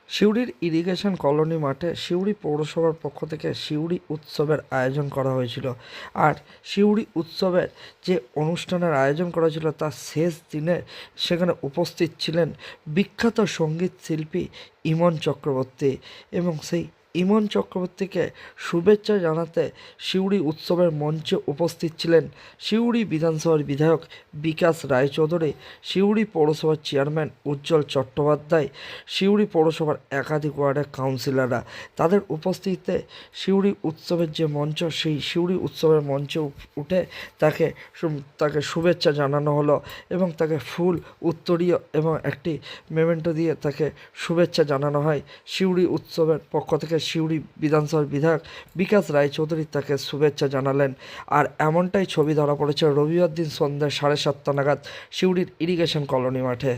সিউড়ির irrigation colony মাঠে সিউড়ি পৌরসভার পক্ষ থেকে সিউড়ি উৎসবের আয়োজন করা হয়েছিল। আর সিউড়ি উৎসবের যে অনুষ্ঠানের আয়োজন করা ছিল তার শেষ দিনে সেখানে উপস্থিত ছিলেন বিখ্যাত সঙ্গীত শিল্পী ইমন চক্রবর্তী, এবং সেই ইমন চক্রবর্তীকে শুভেচ্ছা জানাতে সিউড়ি উৎসবের মঞ্চে উপস্থিত ছিলেন সিউড়ি বিধানসভার বিধায়ক বিকাশ রায়চৌধুরী, সিউড়ি পৌরসভার চেয়ারম্যান উজ্জ্বল চট্টোপাধ্যায়, সিউড়ি পৌরসভার একাধিক ওয়ার্ডের কাউন্সিলররা। তাদের উপস্থিতিতে সিউড়ি উৎসবের যে মঞ্চ, সেই সিউড়ি উৎসবের মঞ্চে উঠে তাকে শুভেচ্ছা জানানো হলো এবং তাকে ফুল, উত্তরীয় এবং একটি মেমেন্টো দিয়ে তাকে শুভেচ্ছা জানানো হয়। সিউড়ি উৎসবের পক্ষ থেকে সিউড়ি বিধানসভার বিধায়ক বিকাশ রায়চৌধুরী তাকে শুভেচ্ছা জানালেন। আর এমনটাই ছবি ধরা পড়েছে রবিবার দিন সন্ধ্যা 7:30 নাগাদ সিউড়ির ইরিগেশন কলোনি মাঠে।